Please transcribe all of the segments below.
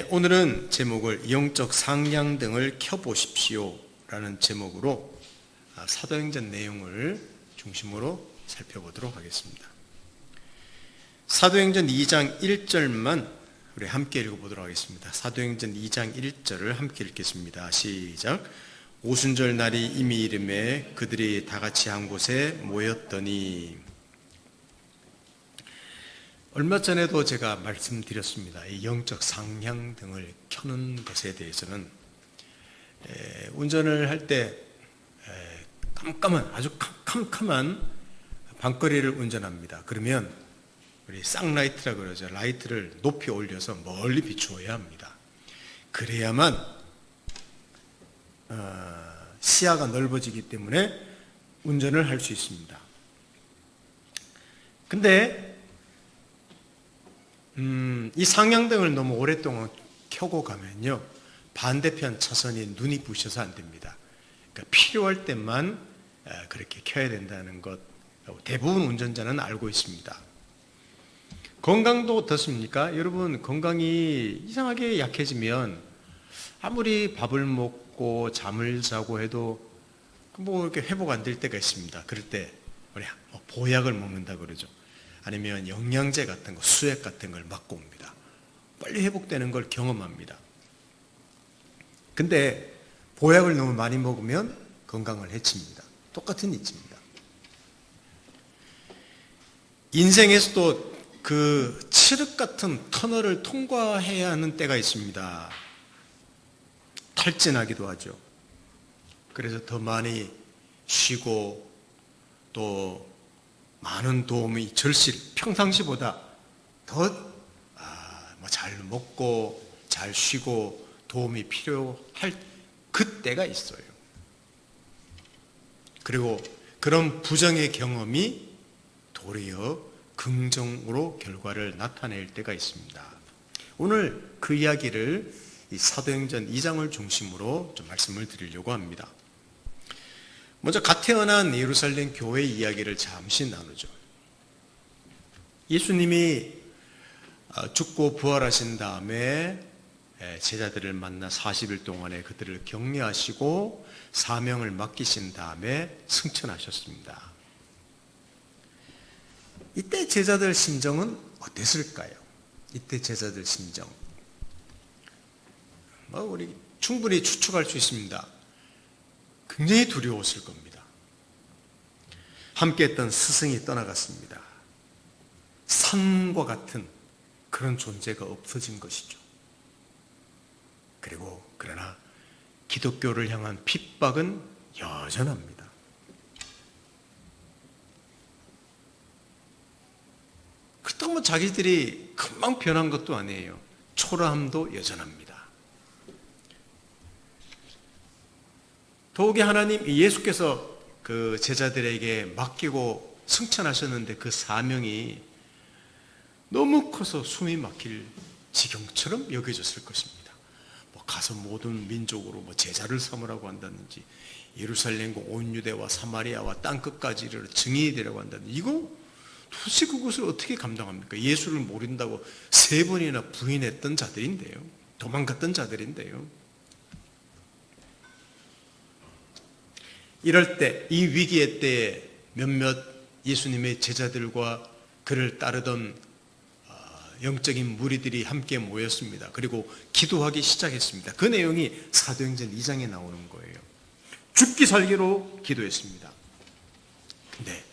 오늘은 제목을 영적 상향 등을 켜보십시오 라는 제목으로 사도행전 내용을 중심으로 살펴보도록 하겠습니다. 사도행전 2장 1절만 우리 함께 읽어보도록 하겠습니다. 사도행전 2장 1절을 함께 읽겠습니다. 시작. 오순절 날이 이미 이름에 그들이 다 같이 한 곳에 모였더니. 얼마 전에도 제가 말씀드렸습니다. 이 영적 상향 등을 켜는 것에 대해서는 운전을 할 때 아주 캄캄한 밤거리를 운전합니다. 그러면 우리 쌍라이트라고 그러죠. 라이트를 높이 올려서 멀리 비추어야 합니다. 그래야만 시야가 넓어지기 때문에 운전을 할 수 있습니다. 근데 이 상향등을 너무 오랫동안 켜고 가면요, 반대편 차선이 눈이 부셔서 안 됩니다. 그러니까 필요할 때만 그렇게 켜야 된다는 것, 대부분 운전자는 알고 있습니다. 건강도 어떻습니까? 여러분, 건강이 이상하게 약해지면 아무리 밥을 먹고 잠을 자고 해도 이렇게 회복 안 될 때가 있습니다. 그럴 때 우리 보약을 먹는다 그러죠. 아니면 영양제 같은 거, 수액 같은 걸 맞고 옵니다. 빨리 회복되는 걸 경험합니다. 근데 보약을 너무 많이 먹으면 건강을 해칩니다. 똑같은 이치입니다. 인생에서도 그 칠흑 같은 터널을 통과해야 하는 때가 있습니다. 탈진하기도 하죠. 그래서 더 많이 쉬고 또 많은 도움이 평상시보다 더 잘 먹고 잘 쉬고 도움이 필요할 그때가 있어요. 그리고 그런 부정의 경험이 도리어 긍정으로 결과를 나타낼 때가 있습니다. 오늘 그 이야기를 이 사도행전 2장을 중심으로 좀 말씀을 드리려고 합니다. 먼저 갓 태어난 예루살렘 교회 이야기를 잠시 나누죠. 예수님이 죽고 부활하신 다음에 제자들을 만나 40일 동안에 그들을 격려하시고 사명을 맡기신 다음에 승천하셨습니다. 이때 제자들 심정은 어땠을까요? 이때 제자들 심정, 우리 충분히 추측할 수 있습니다. 굉장히 두려웠을 겁니다. 함께했던 스승이 떠나갔습니다. 산과 같은 그런 존재가 없어진 것이죠. 그러나 기독교를 향한 핍박은 여전합니다. 그렇다고 자기들이 금방 변한 것도 아니에요. 초라함도 여전합니다. 더욱이 하나님 예수께서 그 제자들에게 맡기고 승천하셨는데 그 사명이 너무 커서 숨이 막힐 지경처럼 여겨졌을 것입니다. 가서 모든 민족으로 제자를 삼으라고 한다든지 예루살렘과 온 유대와 사마리아와 땅끝까지를 증인이 되라고 한다든지 이거 도대체 그것을 어떻게 감당합니까? 예수를 모른다고 3번이나 부인했던 자들인데요. 도망갔던 자들인데요. 이럴 때, 이 위기의 때에 몇몇 예수님의 제자들과 그를 따르던 영적인 무리들이 함께 모였습니다. 그리고 기도하기 시작했습니다. 그 내용이 사도행전 2장에 나오는 거예요. 죽기 살기로 기도했습니다. 근데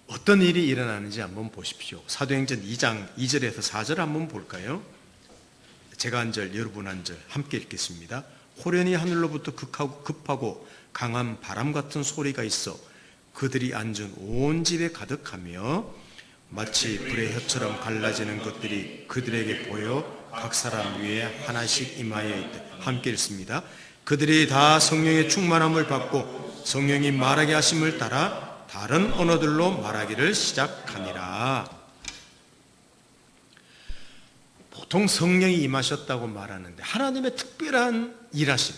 어떤 일이 일어나는지 한번 보십시오. 사도행전 2장 2절에서 4절 한번 볼까요? 제가 한 절, 여러분 한 절 함께 읽겠습니다. 호련히 하늘로부터 급하고 강한 바람 같은 소리가 있어 그들이 앉은 온 집에 가득하며 마치 불의 혀처럼 갈라지는 것들이 그들에게 보여 각 사람 위에 하나씩 임하여 있다. 함께 읽습니다. 그들이 다 성령의 충만함을 받고 성령이 말하게 하심을 따라 다른 언어들로 말하기를 시작하니라. 보통 성령이 임하셨다고 말하는데 하나님의 특별한 일하심,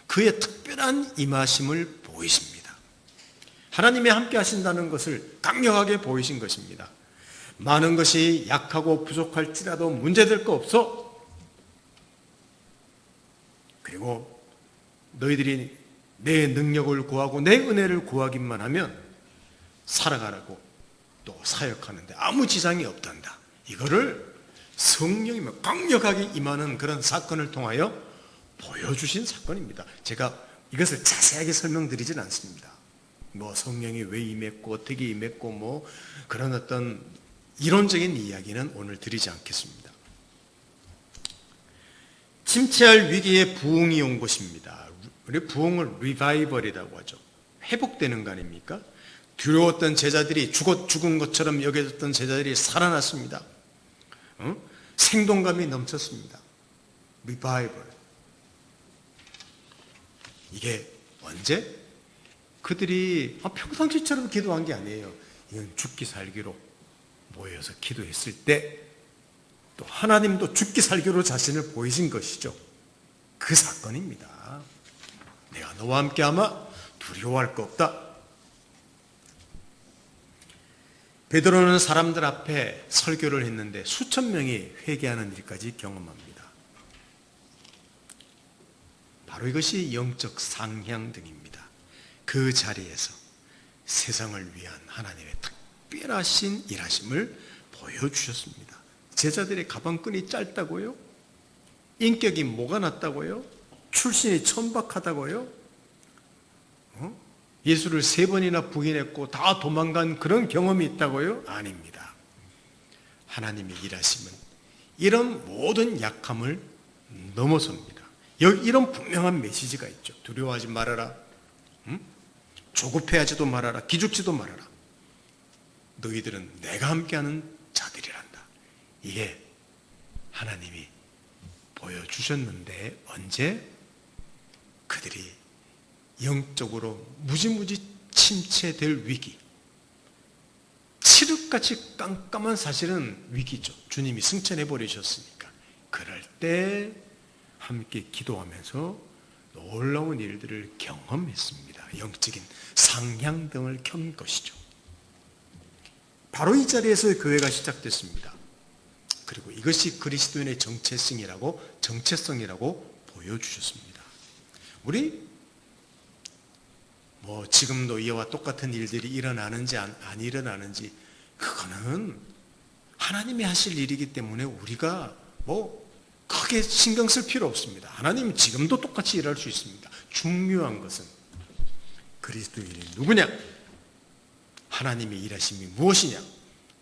그의 특별한 임하심을 보이십니다. 하나님이 함께 하신다는 것을 강력하게 보이신 것입니다. 많은 것이 약하고 부족할지라도 문제될 거 없어. 그리고 너희들이 내 능력을 구하고 내 은혜를 구하기만 하면 살아가라고 또 사역하는데 아무 지장이 없단다. 이거를 성령이 강력하게 임하는 그런 사건을 통하여 보여주신 사건입니다. 제가 이것을 자세하게 설명드리진 않습니다. 뭐 성령이 왜 임했고 어떻게 임했고 뭐 그런 어떤 이론적인 이야기는 오늘 드리지 않겠습니다. 침체할 위기에 부흥이 온 것입니다. 우리 부흥을 리바이벌이라고 하죠. 회복되는 거 아닙니까? 두려웠던 제자들이 죽은 것처럼 여겨졌던 제자들이 살아났습니다. 생동감이 넘쳤습니다. 리바이벌. 이게 언제? 그들이 평상시처럼 기도한 게 아니에요. 이건 죽기 살기로 모여서 기도했을 때 또 하나님도 죽기 살기로 자신을 보이신 것이죠. 그 사건입니다. 내가 너와 함께 하마 두려워할 거 없다. 베드로는 사람들 앞에 설교를 했는데 수천 명이 회개하는 일까지 경험합니다. 바로 이것이 영적 상향등입니다. 그 자리에서 세상을 위한 하나님의 특별하신 일하심을 보여주셨습니다. 제자들의 가방끈이 짧다고요? 인격이 뭐가 났다고요? 출신이 천박하다고요? 예수를 3번이나 부인했고 다 도망간 그런 경험이 있다고요? 아닙니다. 하나님의 일하심은 이런 모든 약함을 넘어섭니다. 여기 이런 분명한 메시지가 있죠. 두려워하지 말아라. 조급해하지도 말아라. 기죽지도 말아라. 너희들은 내가 함께하는 자들이란다. 이게 하나님이 보여주셨는데 언제? 그들이 영적으로 무지무지 침체될 위기, 칠흑같이 깜깜한 사실은 위기죠. 주님이 승천해버리셨으니까. 그럴 때 함께 기도하면서 놀라운 일들을 경험했습니다. 영적인 상향등을 켠 것이죠. 바로 이 자리에서 교회가 시작됐습니다. 그리고 이것이 그리스도인의 정체성이라고 보여주셨습니다. 우리 지금도 이와 똑같은 일들이 일어나는지 안 일어나는지 그거는 하나님이 하실 일이기 때문에 우리가 크게 신경 쓸 필요 없습니다. 하나님은 지금도 똑같이 일할 수 있습니다. 중요한 것은 그리스도인이 누구냐? 하나님의 일하심이 무엇이냐?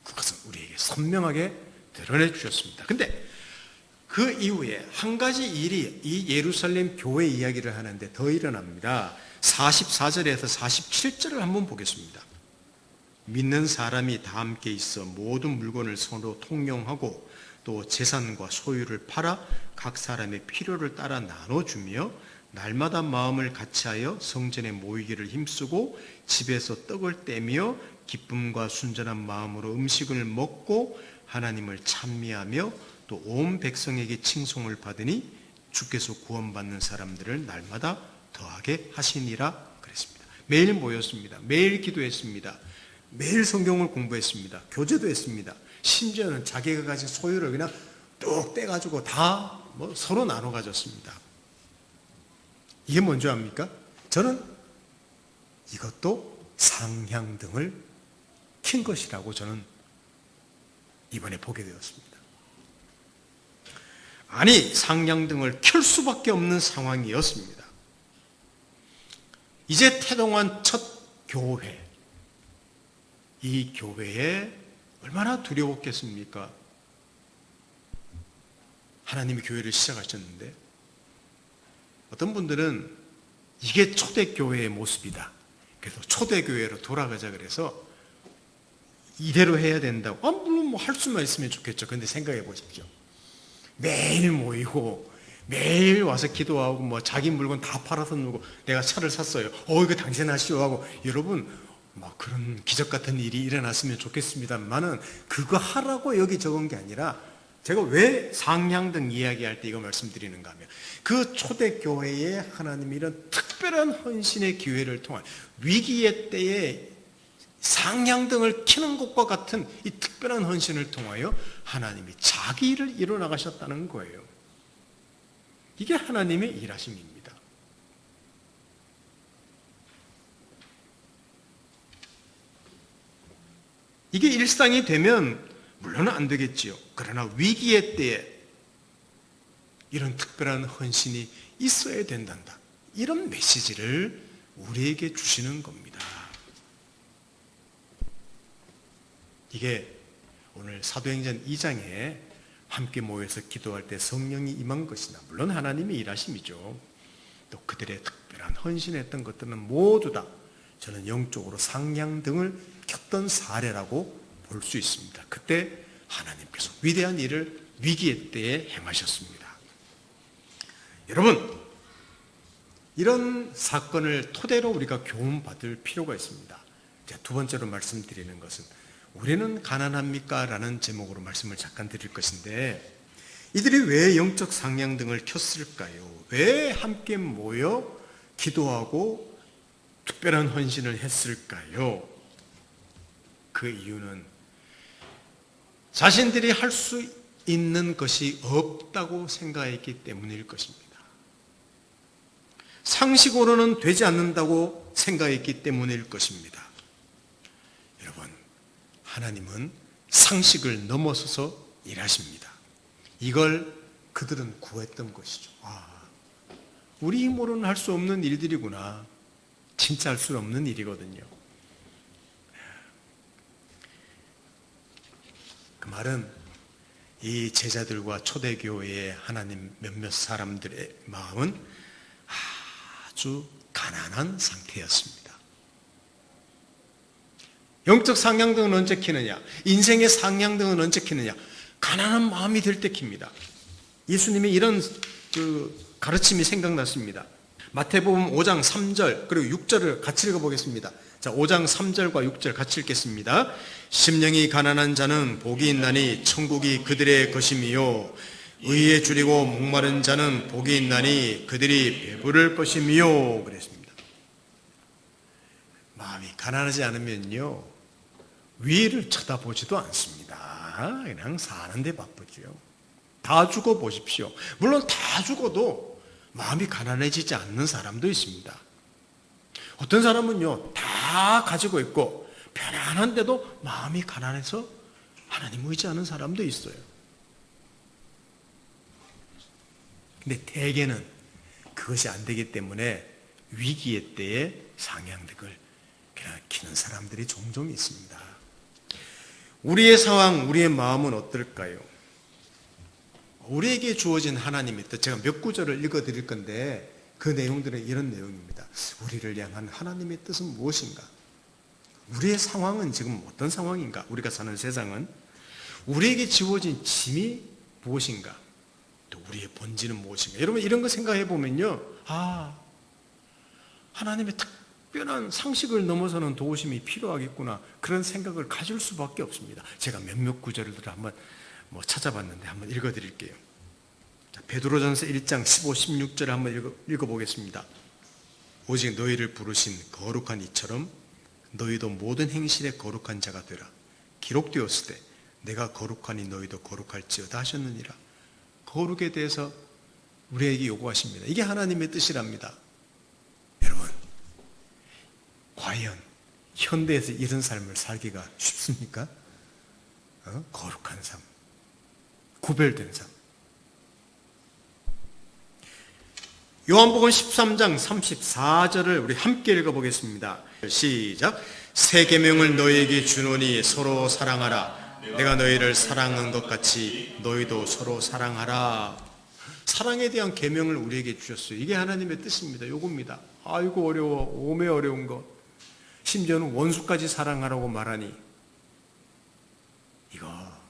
그것은 우리에게 선명하게 드러내 주셨습니다. 근데 그 이후에 한 가지 일이 이 예루살렘 교회 이야기를 하는데 더 일어납니다. 44절에서 47절을 한번 보겠습니다. 믿는 사람이 다 함께 있어 모든 물건을 서로 통용하고 또 재산과 소유를 팔아 각 사람의 필요를 따라 나눠주며 날마다 마음을 같이하여 성전에 모이기를 힘쓰고 집에서 떡을 떼며 기쁨과 순전한 마음으로 음식을 먹고 하나님을 찬미하며 또 온 백성에게 칭송을 받으니 주께서 구원받는 사람들을 날마다 더하게 하시니라 그랬습니다. 매일 모였습니다. 매일 기도했습니다. 매일 성경을 공부했습니다. 교제도 했습니다. 심지어는 자기가 가진 소유를 그냥 뚝 떼가지고 다 서로 나눠 가졌습니다. 이게 뭔지 압니까? 저는 이것도 상향등을 킨 것이라고 저는 이번에 보게 되었습니다. 아니, 상향등을 켤 수밖에 없는 상황이었습니다. 이제 태동한 첫 교회, 이 교회에 얼마나 두려웠겠습니까? 하나님이 교회를 시작하셨는데 어떤 분들은 이게 초대교회의 모습이다. 그래서 초대교회로 돌아가자 그래서 이대로 해야 된다고. 물론 할 수만 있으면 좋겠죠. 그런데 생각해 보십시오. 매일 모이고 매일 와서 기도하고 자기 물건 다 팔아서 누고 내가 차를 샀어요. 이거 당신 하시오 하고 여러분 그런 기적 같은 일이 일어났으면 좋겠습니다만은 그거 하라고 여기 적은 게 아니라 제가 왜 상향등 이야기할 때 이거 말씀드리는가 하면 그 초대교회에 하나님이 이런 특별한 헌신의 기회를 통한 위기의 때에 상향등을 켜는 것과 같은 이 특별한 헌신을 통하여 하나님이 자기 일을 이뤄나가셨다는 거예요. 이게 하나님의 일하심입니다. 이게 일상이 되면 물론 안 되겠지요. 그러나 위기의 때에 이런 특별한 헌신이 있어야 된단다. 이런 메시지를 우리에게 주시는 겁니다. 이게 오늘 사도행전 2장에 함께 모여서 기도할 때 성령이 임한 것이나 물론 하나님의 일하심이죠. 또 그들의 특별한 헌신했던 것들은 모두 다 저는 영적으로 상향등을 켰던 사례라고 볼 수 있습니다. 그때 하나님께서 위대한 일을 위기의 때에 행하셨습니다. 여러분, 이런 사건을 토대로 우리가 교훈받을 필요가 있습니다. 두 번째로 말씀드리는 것은 우리는 가난합니까? 라는 제목으로 말씀을 잠깐 드릴 것인데, 이들이 왜 영적 상향등을 켰을까요? 왜 함께 모여 기도하고 특별한 헌신을 했을까요? 그 이유는 자신들이 할 수 있는 것이 없다고 생각했기 때문일 것입니다. 상식으로는 되지 않는다고 생각했기 때문일 것입니다. 여러분, 하나님은 상식을 넘어서서 일하십니다. 이걸 그들은 구했던 것이죠. 우리 힘으로는 할 수 없는 일들이구나. 진짜 할 수 없는 일이거든요. 그 말은 이 제자들과 초대교회의 하나님 몇몇 사람들의 마음은 아주 가난한 상태였습니다. 영적 상향등은 언제 켜느냐? 인생의 상향등은 언제 켜느냐? 가난한 마음이 될 때 켭니다. 예수님의 이런 가르침이 생각났습니다. 마태복음 5장 3절 그리고 6절을 같이 읽어보겠습니다. 자, 5장 3절과 6절 같이 읽겠습니다. 심령이 가난한 자는 복이 있나니 천국이 그들의 것이미요, 의에 줄이고 목마른 자는 복이 있나니 그들이 배부를 것이미요. 그랬습니다. 마음이 가난하지 않으면요, 위를 쳐다보지도 않습니다. 그냥 사는데 바쁘죠. 다 죽어 보십시오. 물론 다 죽어도 마음이 가난해지지 않는 사람도 있습니다. 어떤 사람은요, 다 가지고 있고 편안한데도 마음이 가난해서 하나님 의지하는 사람도 있어요. 근데 대개는 그것이 안 되기 때문에 위기의 때에 상향등을 그냥 켜는 사람들이 종종 있습니다. 우리의 상황, 우리의 마음은 어떨까요? 우리에게 주어진 하나님의 뜻, 제가 몇 구절을 읽어드릴 건데 그 내용들은 이런 내용입니다. 우리를 향한 하나님의 뜻은 무엇인가? 우리의 상황은 지금 어떤 상황인가? 우리가 사는 세상은 우리에게 지워진 짐이 무엇인가? 또 우리의 본질은 무엇인가? 여러분, 이런 거 생각해 보면요, 하나님의 특별한 상식을 넘어서는 도우심이 필요하겠구나, 그런 생각을 가질 수밖에 없습니다. 제가 몇몇 구절을 한번 찾아봤는데 한번 읽어드릴게요. 베드로전서 1장 15, 16절을 한번 읽어보겠습니다. 오직 너희를 부르신 거룩한 이처럼 너희도 모든 행실에 거룩한 자가 되라. 기록되었을 때 내가 거룩하니 너희도 거룩할지어다 하셨느니라. 거룩에 대해서 우리에게 요구하십니다. 이게 하나님의 뜻이랍니다. 여러분, 과연 현대에서 이런 삶을 살기가 쉽습니까? 거룩한 삶, 구별된 삶. 요한복음 13장 34절을 우리 함께 읽어보겠습니다. 시작. 새 계명을 너희에게 주노니 서로 사랑하라. 내가 너희를 사랑한 것 같이 너희도 서로 사랑하라. 사랑에 대한 계명을 우리에게 주셨어요. 이게 하나님의 뜻입니다. 요겁니다. 아이고 어려워, 오매 어려운 것. 심지어는 원수까지 사랑하라고 말하니 이거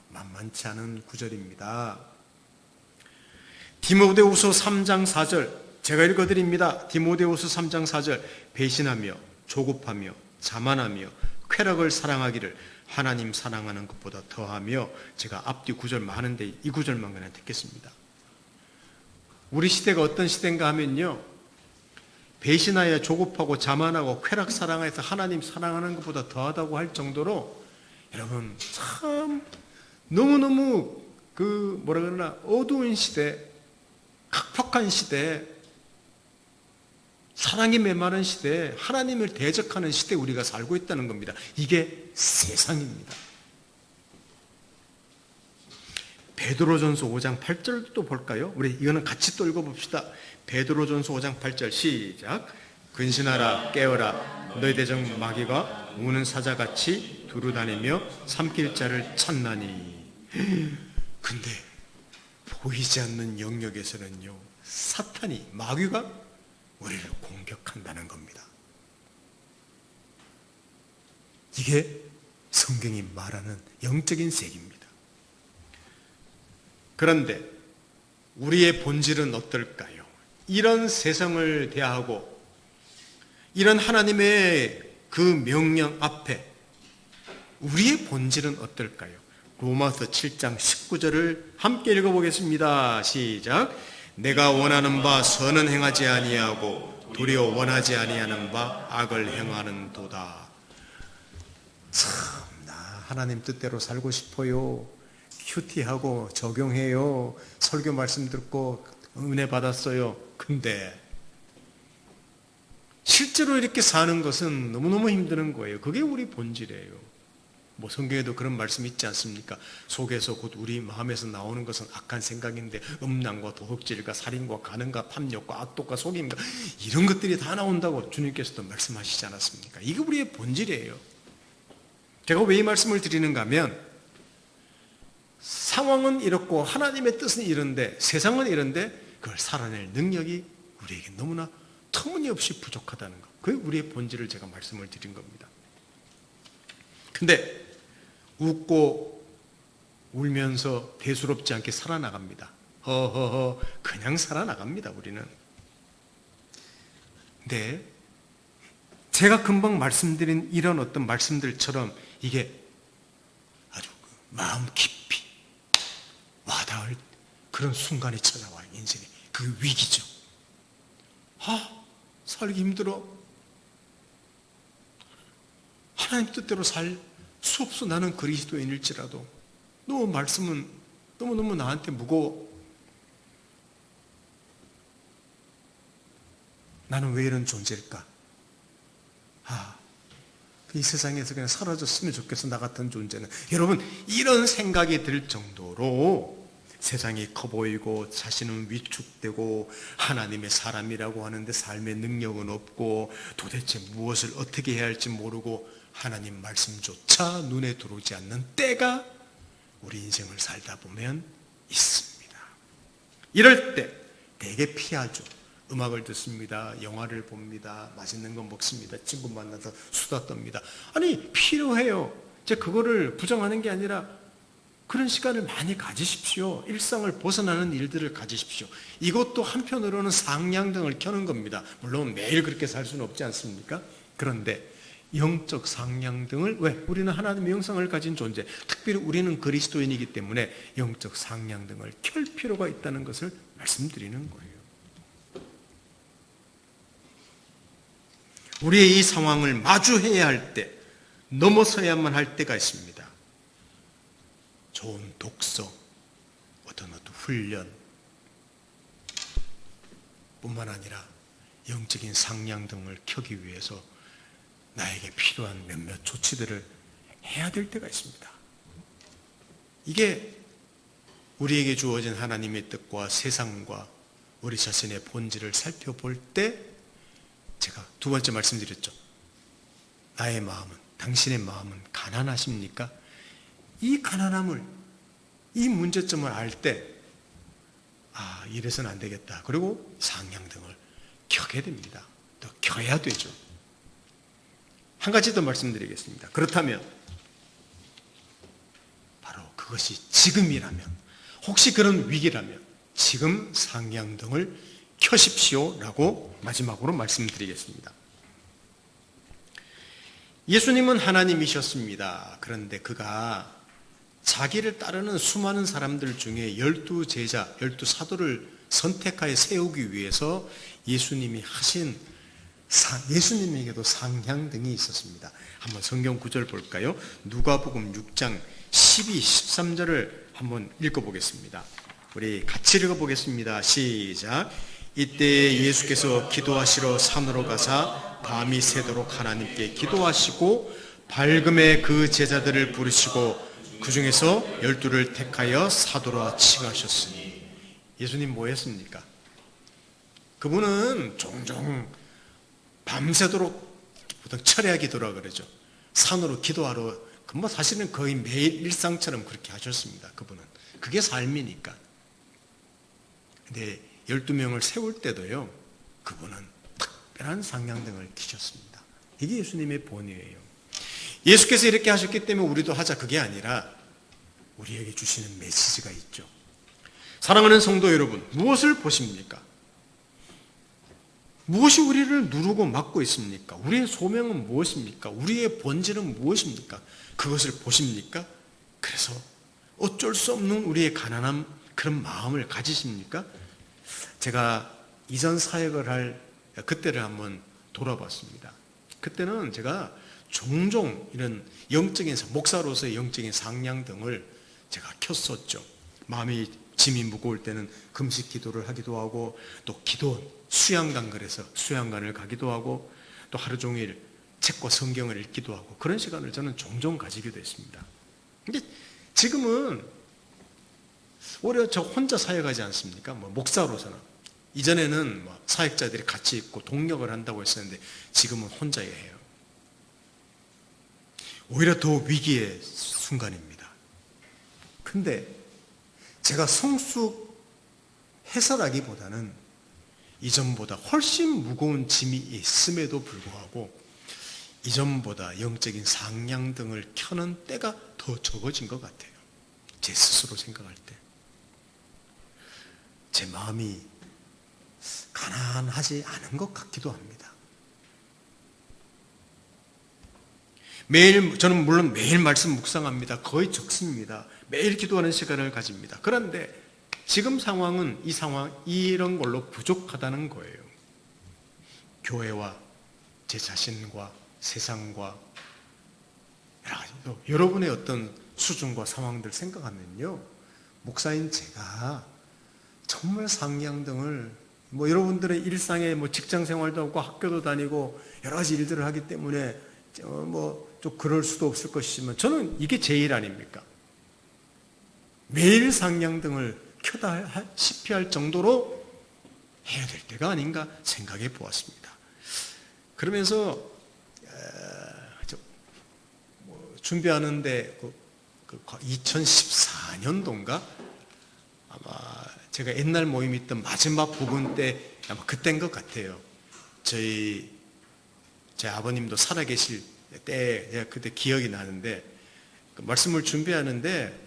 만만치 않은 구절입니다. 디모데후서 3장 4절 제가 읽어드립니다. 디모데후서 3장 4절 배신하며 조급하며 자만하며 쾌락을 사랑하기를 하나님 사랑하는 것보다 더하며, 제가 앞뒤 구절 많은데 이 구절만 그냥 듣겠습니다. 우리 시대가 어떤 시대인가 하면요, 배신하여 조급하고 자만하고 쾌락 사랑해서 하나님 사랑하는 것보다 더하다고 할 정도로 여러분 참 너무너무 어두운 시대, 각박한 시대, 사랑이 메마른 시대, 하나님을 대적하는 시대에 우리가 살고 있다는 겁니다. 이게 세상입니다. 베드로전서 5장 8절도 볼까요? 우리 이거는 같이 또 읽어봅시다. 베드로전서 5장 8절 시작. 근신하라 깨어라 너희 대적 마귀가 우는 사자같이 두루다니며 삼킬 자를 찾나니. 근데 보이지 않는 영역에서는요, 사탄이, 마귀가 우리를 공격한다는 겁니다. 이게 성경이 말하는 영적인 세계입니다. 그런데 우리의 본질은 어떨까요? 이런 세상을 대하고 이런 하나님의 그 명령 앞에 우리의 본질은 어떨까요? 로마서 7장 19절을 함께 읽어보겠습니다. 시작. 내가 원하는 바 선은 행하지 아니하고 도리어 원하지 아니하는 바 악을 행하는 도다. 참, 나 하나님 뜻대로 살고 싶어요. 큐티하고 적용해요. 설교 말씀 듣고 은혜 받았어요. 근데 실제로 이렇게 사는 것은 너무너무 힘든 거예요. 그게 우리 본질이에요. 뭐 성경에도 그런 말씀 있지 않습니까? 속에서 곧 우리 마음에서 나오는 것은 악한 생각인데 음란과 도둑질과 살인과 간음과 탐욕과 악독과 속임과 이런 것들이 다 나온다고 주님께서도 말씀하시지 않았습니까? 이게 우리의 본질이에요. 제가 왜 이 말씀을 드리는가 하면 상황은 이렇고 하나님의 뜻은 이런데 세상은 이런데 그걸 살아낼 능력이 우리에게 너무나 터무니없이 부족하다는 것. 그게 우리의 본질을 제가 말씀을 드린 겁니다. 근데 웃고 울면서 대수롭지 않게 살아나갑니다. 허허허 그냥 살아나갑니다. 우리는. 근데 제가 금방 말씀드린 이런 어떤 말씀들처럼 이게 아주 마음 깊이 와닿을 그런 순간이 찾아와요. 인생에. 그 위기죠. 살기 힘들어. 하나님 뜻대로 살 수 없어. 나는 그리스도인일지라도 너 말씀은 너무너무 나한테 무거워. 나는 왜 이런 존재일까? 이 세상에서 그냥 사라졌으면 좋겠어. 나 같은 존재는. 여러분, 이런 생각이 들 정도로 세상이 커 보이고 자신은 위축되고 하나님의 사람이라고 하는데 삶의 능력은 없고 도대체 무엇을 어떻게 해야 할지 모르고 하나님 말씀조차 눈에 들어오지 않는 때가 우리 인생을 살다 보면 있습니다. 이럴 때 되게 피하죠. 음악을 듣습니다. 영화를 봅니다. 맛있는 거 먹습니다. 친구 만나서 수다 떱니다. 아니 필요해요. 제가 그거를 부정하는 게 아니라 그런 시간을 많이 가지십시오. 일상을 벗어나는 일들을 가지십시오. 이것도 한편으로는 상냥등을 켜는 겁니다. 물론 매일 그렇게 살 수는 없지 않습니까? 그런데 영적 상냥등을 왜? 우리는 하나님의 형상을 가진 존재, 특별히 우리는 그리스도인이기 때문에 영적 상냥등을 켤 필요가 있다는 것을 말씀드리는 거예요. 우리의 이 상황을 마주해야 할 때, 넘어서야만 할 때가 있습니다. 좋은 독서, 어떤 훈련 뿐만 아니라 영적인 상냥등을 켜기 위해서 나에게 필요한 몇몇 조치들을 해야 될 때가 있습니다. 이게 우리에게 주어진 하나님의 뜻과 세상과 우리 자신의 본질을 살펴볼 때 제가 두 번째 말씀드렸죠. 나의 마음은, 당신의 마음은 가난하십니까? 이 가난함을, 이 문제점을 알 때 이래서는 안 되겠다. 그리고 상냥등을 켜게 됩니다. 또 켜야 되죠. 한 가지 더 말씀드리겠습니다. 그렇다면 바로 그것이 지금이라면, 혹시 그런 위기라면 지금 상냥등을 켜십시오라고 마지막으로 말씀드리겠습니다. 예수님은 하나님이셨습니다. 그런데 그가 자기를 따르는 수많은 사람들 중에 12제자, 12사도를 선택하여 세우기 위해서 예수님에게도 상향등이 있었습니다. 한번 성경 구절 볼까요? 누가복음 6장 12, 13절을 한번 읽어보겠습니다. 우리 같이 읽어보겠습니다. 시작. 이때 예수께서 기도하시러 산으로 가사 밤이 새도록 하나님께 기도하시고 밝음에 그 제자들을 부르시고 그 중에서 12를 택하여 사도라 칭하셨으니. 예수님 뭐 했습니까? 그분은 종종 밤새도록 보통 철야 기도라 그러죠. 산으로 기도하러, 뭐 사실은 거의 매일 일상처럼 그렇게 하셨습니다. 그분은 그게 삶이니까. 근데 12명을 세울 때도요, 그분은 특별한 상냥등을 켜셨습니다. 이게 예수님의 본이에요. 예수께서 이렇게 하셨기 때문에 우리도 하자, 그게 아니라 우리에게 주시는 메시지가 있죠. 사랑하는 성도 여러분, 무엇을 보십니까? 무엇이 우리를 누르고 막고 있습니까? 우리의 소명은 무엇입니까? 우리의 본질은 무엇입니까? 그것을 보십니까? 그래서 어쩔 수 없는 우리의 가난한 그런 마음을 가지십니까? 제가 이전 사역을 할 그때를 한번 돌아봤습니다. 그때는 제가 종종 이런 영적인, 목사로서의 영적인 상냥등을 제가 켰었죠. 마음이 짐이 무거울 때는 금식 기도를 하기도 하고, 또 수양관, 그래서 수양관을 가기도 하고, 또 하루 종일 책과 성경을 읽기도 하고, 그런 시간을 저는 종종 가지기도 했습니다. 근데 지금은 오히려 저 혼자 사역하지 않습니까? 목사로서는. 이전에는 사역자들이 같이 있고 동력을 한다고 했었는데 지금은 혼자 해요. 오히려 더 위기의 순간입니다. 근데 제가 성숙해서라기보다는 이전보다 훨씬 무거운 짐이 있음에도 불구하고 이전보다 영적인 상냥등을 켜는 때가 더 적어진 것 같아요. 제 스스로 생각할 때. 제 마음이 가난하지 않은 것 같기도 합니다. 저는 물론 매일 말씀 묵상합니다. 거의 적습니다. 매일 기도하는 시간을 가집니다. 그런데 지금 상황은 이런 걸로 부족하다는 거예요. 교회와 제 자신과 세상과 여러 가지, 여러분의 어떤 수준과 상황들 생각하면요, 목사인 제가 정말 상냥등을, 여러분들의 일상에 직장 생활도 하고 학교도 다니고 여러 가지 일들을 하기 때문에 좀 그럴 수도 없을 것이지만 저는 이게 제 일 아닙니까? 매일 상냥등을 켜다시피 할 정도로 해야 될 때가 아닌가 생각해 보았습니다. 그러면서 준비하는데 2014년도인가 아마 제가 옛날 모임 있던 마지막 부분 때 아마 그때인 것 같아요. 제 아버님도 살아계실 때 제가 그때 기억이 나는데 말씀을 준비하는데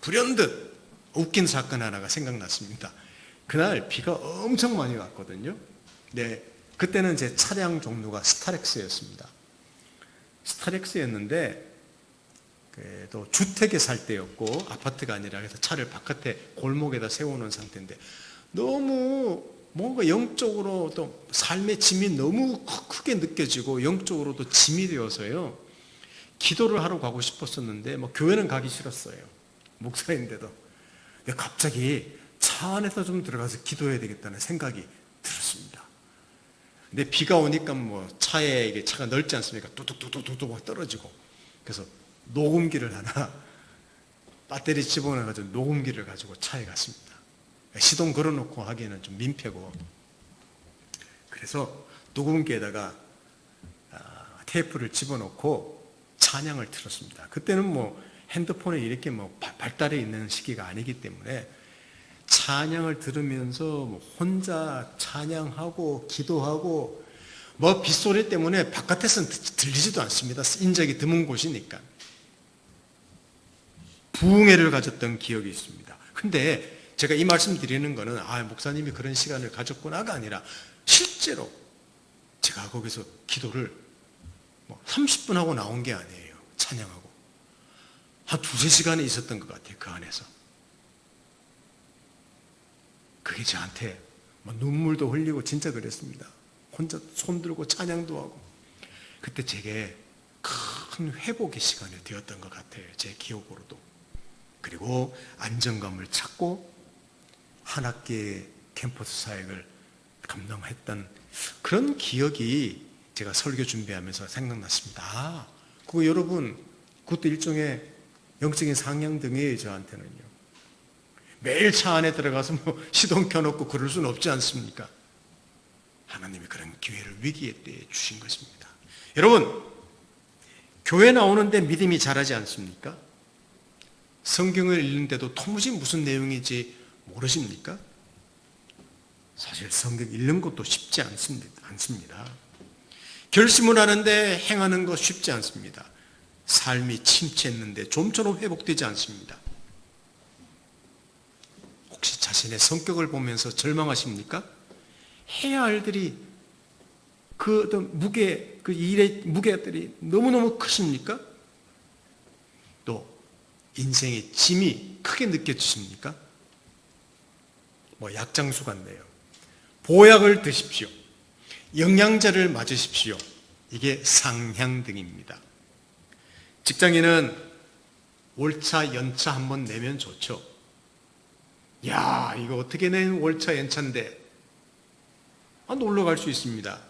불현듯 웃긴 사건 하나가 생각났습니다. 그날 비가 엄청 많이 왔거든요. 네, 그때는 제 차량 종류가 스타렉스였습니다. 스타렉스였는데 또 주택에 살 때였고 아파트가 아니라, 그래서 차를 바깥에 골목에다 세워놓은 상태인데 너무 뭔가 영적으로 또 삶의 짐이 너무 크게 느껴지고 영적으로도 짐이 되어서요, 기도를 하러 가고 싶었었는데 교회는 가기 싫었어요. 목사인데도. 근데 갑자기 차 안에서 좀 들어가서 기도해야 되겠다는 생각이 들었습니다. 근데 비가 오니까 차에, 이게 차가 넓지 않습니까? 뚝뚝뚝뚝뚝 떨어지고. 그래서 녹음기를 하나 배터리 집어넣어가지고 녹음기를 가지고 차에 갔습니다. 시동 걸어놓고 하기에는 좀 민폐고, 그래서 녹음기에다가 테이프를 집어넣고 찬양을 틀었습니다. 그때는 핸드폰에 이렇게 발달해 있는 시기가 아니기 때문에 찬양을 들으면서 혼자 찬양하고 기도하고, 빗소리 때문에 바깥에서는 들리지도 않습니다. 인적이 드문 곳이니까. 부흥회를 가졌던 기억이 있습니다. 근데 제가 이 말씀 드리는 거는 목사님이 그런 시간을 가졌구나가 아니라, 실제로 제가 거기서 기도를 30분 하고 나온 게 아니에요. 찬양하고 한 2-3시간이 있었던 것 같아요. 그 안에서. 그게 저한테 눈물도 흘리고 진짜 그랬습니다. 혼자 손들고 찬양도 하고. 그때 제게 큰 회복의 시간이 되었던 것 같아요. 제 기억으로도. 그리고 안정감을 찾고 한 학기의 캠퍼스 사역을 감당했던 그런 기억이 제가 설교 준비하면서 생각났습니다. 그거 여러분, 그것도 일종의 영적인 상향등이에요, 저한테는요. 매일 차 안에 들어가서 시동 켜놓고 그럴 수는 없지 않습니까? 하나님이 그런 기회를 위기의 때에 주신 것입니다. 여러분, 교회 나오는데 믿음이 자라지 않습니까? 성경을 읽는데도 도무지 무슨 내용인지 모르십니까? 사실 성경 읽는 것도 쉽지 않습니다. 결심을 하는데 행하는 것 쉽지 않습니다. 삶이 침체했는데 좀처럼 회복되지 않습니다. 혹시 자신의 성격을 보면서 절망하십니까? 해야 할 일들이 그 어떤 그 일의 무게들이 너무너무 크십니까? 또 인생의 짐이 크게 느껴지십니까? 약장수 같네요. 보약을 드십시오. 영양제를 맞으십시오. 이게 상향등입니다. 직장인은 월차, 연차 한번 내면 좋죠. 야, 이거 어떻게 낸 월차, 연차인데 놀러 갈 수 있습니다.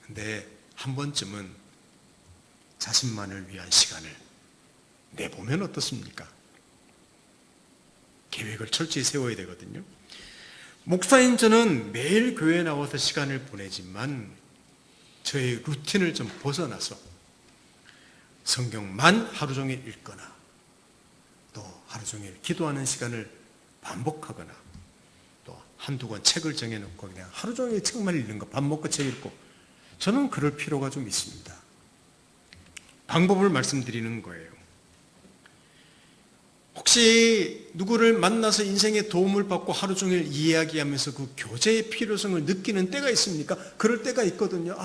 근데 한 번쯤은 자신만을 위한 시간을 내보면 어떻습니까? 계획을 철저히 세워야 되거든요. 목사인 저는 매일 교회에 나와서 시간을 보내지만 저의 루틴을 좀 벗어나서 성경만 하루 종일 읽거나 또 하루 종일 기도하는 시간을 반복하거나 또 한두 권 책을 정해놓고 그냥 하루 종일 책만 읽는 거, 밥 먹고 책 읽고, 저는 그럴 필요가 좀 있습니다. 방법을 말씀드리는 거예요. 혹시 누구를 만나서 인생의 도움을 받고 하루 종일 이야기하면서 그 교제의 필요성을 느끼는 때가 있습니까? 그럴 때가 있거든요.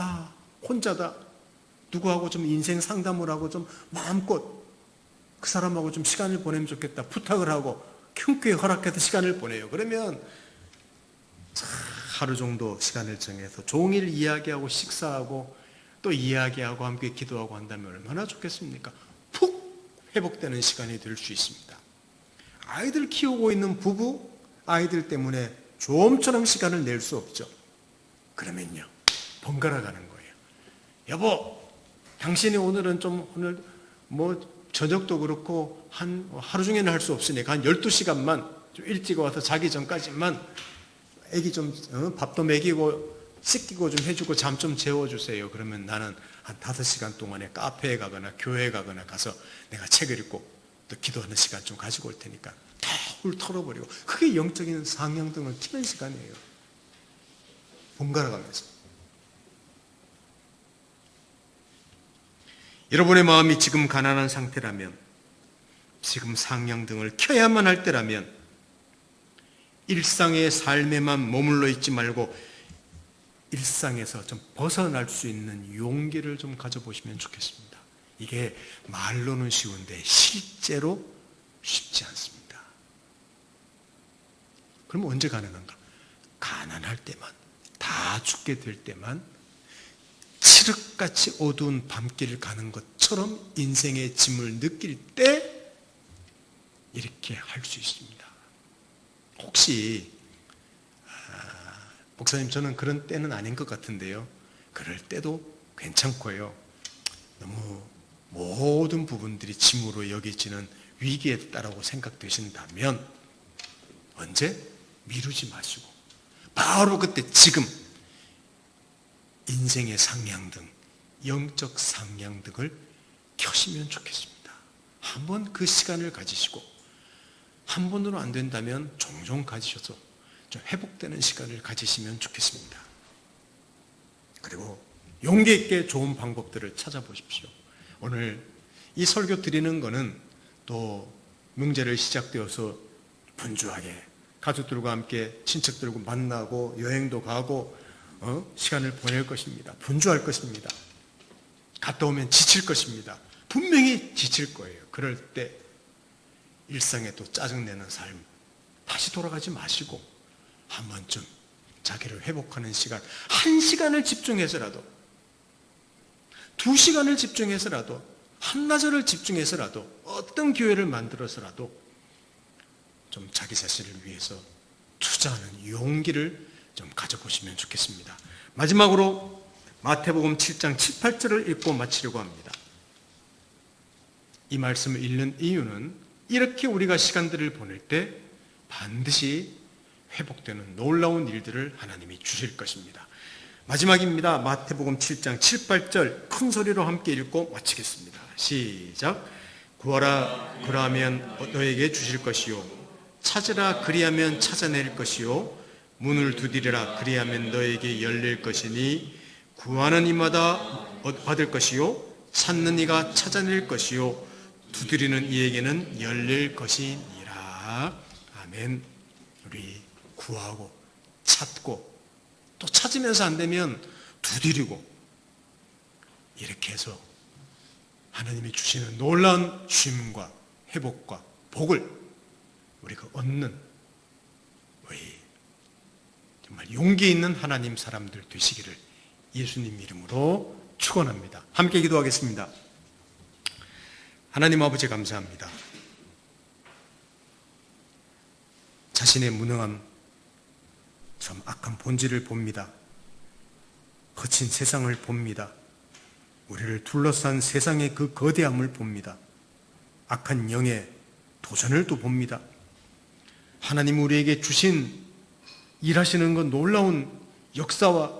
혼자다. 누구하고 좀 인생 상담을 하고 좀 마음껏 그 사람하고 좀 시간을 보내면 좋겠다. 부탁을 하고 흉쾌히 허락해서 시간을 보내요. 그러면 하루 정도 시간을 정해서 종일 이야기하고 식사하고 또 이야기하고 함께 기도하고 한다면 얼마나 좋겠습니까? 푹 회복되는 시간이 될 수 있습니다. 아이들 키우고 있는 부부, 아이들 때문에 좀처럼 시간을 낼 수 없죠. 그러면요, 번갈아 가는 거예요. 여보, 당신이 오늘 저녁도 그렇고 하루 종일은 할 수 없으니까 한 12시간만 좀 일찍 와서 자기 전까지만 애기 좀 밥도 먹이고 씻기고 좀 해주고 잠 좀 재워주세요. 그러면 나는 한 5시간 동안에 카페에 가거나 교회에 가거나 가서 내가 책을 읽고 또 기도하는 시간 좀 가지고 올 테니까 다 훌 털어버리고, 그게 영적인 상향등을 켜는 시간이에요. 번갈아 가면서. 여러분의 마음이 지금 가난한 상태라면, 지금 상향등을 켜야만 할 때라면 일상의 삶에만 머물러 있지 말고 일상에서 좀 벗어날 수 있는 용기를 좀 가져보시면 좋겠습니다. 이게 말로는 쉬운데 실제로 쉽지 않습니다. 그럼 언제 가능한가? 가난할 때만, 다 죽게 될 때만, 칠흑같이 어두운 밤길을 가는 것처럼 인생의 짐을 느낄 때 이렇게 할 수 있습니다. 혹시 목사님, 저는 그런 때는 아닌 것 같은데요. 그럴 때도 괜찮고요. 너무 모든 부분들이 짐으로 여겨지는 위기에 있다라고 생각되신다면 언제? 미루지 마시고 바로 그때 지금 인생의 상향등, 영적 상향등을 켜시면 좋겠습니다. 한번 그 시간을 가지시고, 한 번으로 안 된다면 종종 가지셔서 좀 회복되는 시간을 가지시면 좋겠습니다. 그리고 용기 있게 좋은 방법들을 찾아보십시오. 오늘 이 설교 드리는 거는 또 명절을 시작되어서 분주하게 가족들과 함께 친척들과 만나고 여행도 가고 시간을 보낼 것입니다. 분주할 것입니다. 갔다 오면 지칠 것입니다. 분명히 지칠 거예요. 그럴 때 일상에 또 짜증내는 삶 다시 돌아가지 마시고 한 번쯤 자기를 회복하는 시간, 1시간을 집중해서라도, 2시간을 집중해서라도, 한나절을 집중해서라도, 어떤 기회를 만들어서라도 좀 자기 자신을 위해서 투자하는 용기를 좀 가져보시면 좋겠습니다. 마지막으로 마태복음 7장 7, 8절을 읽고 마치려고 합니다. 이 말씀을 읽는 이유는 이렇게 우리가 시간들을 보낼 때 반드시 회복되는 놀라운 일들을 하나님이 주실 것입니다. 마지막입니다. 마태복음 7장 7, 8절 큰 소리로 함께 읽고 마치겠습니다. 시작. 구하라 그러하면 너에게 주실 것이요 찾으라 그리하면 찾아낼 것이요 문을 두드리라 그리하면 너에게 열릴 것이니 구하는 이마다 받을 것이요 찾는 이가 찾아낼 것이요 두드리는 이에게는 열릴 것이니라. 아멘. 우리 구하고 찾고 또 찾으면서 안 되면 두드리고 이렇게 해서 하나님이 주시는 놀라운 쉼과 회복과 복을 우리가 얻는 우리 정말 용기 있는 하나님 사람들 되시기를 예수님 이름으로 축원합니다. 함께 기도하겠습니다. 하나님 아버지 감사합니다. 자신의 무능함, 참 악한 본질을 봅니다. 거친 세상을 봅니다. 우리를 둘러싼 세상의 그 거대함을 봅니다. 악한 영의 도전을 또 봅니다. 하나님 우리에게 주신 일하시는 것 놀라운 역사와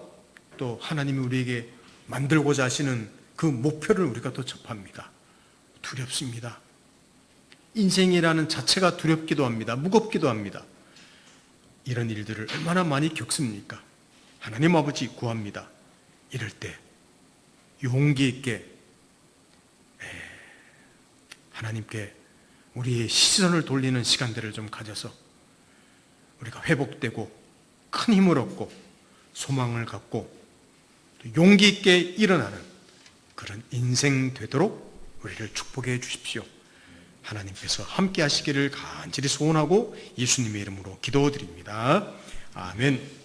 또 하나님이 우리에게 만들고자 하시는 그 목표를 우리가 또 접합니다. 두렵습니다. 인생이라는 자체가 두렵기도 합니다. 무겁기도 합니다. 이런 일들을 얼마나 많이 겪습니까? 하나님 아버지 구합니다. 이럴 때 용기 있게 하나님께 우리의 시선을 돌리는 시간들을 좀 가져서 우리가 회복되고 큰 힘을 얻고 소망을 갖고 용기 있게 일어나는 그런 인생 되도록 우리를 축복해 주십시오. 하나님께서 함께 하시기를 간절히 소원하고 예수님의 이름으로 기도드립니다. 아멘.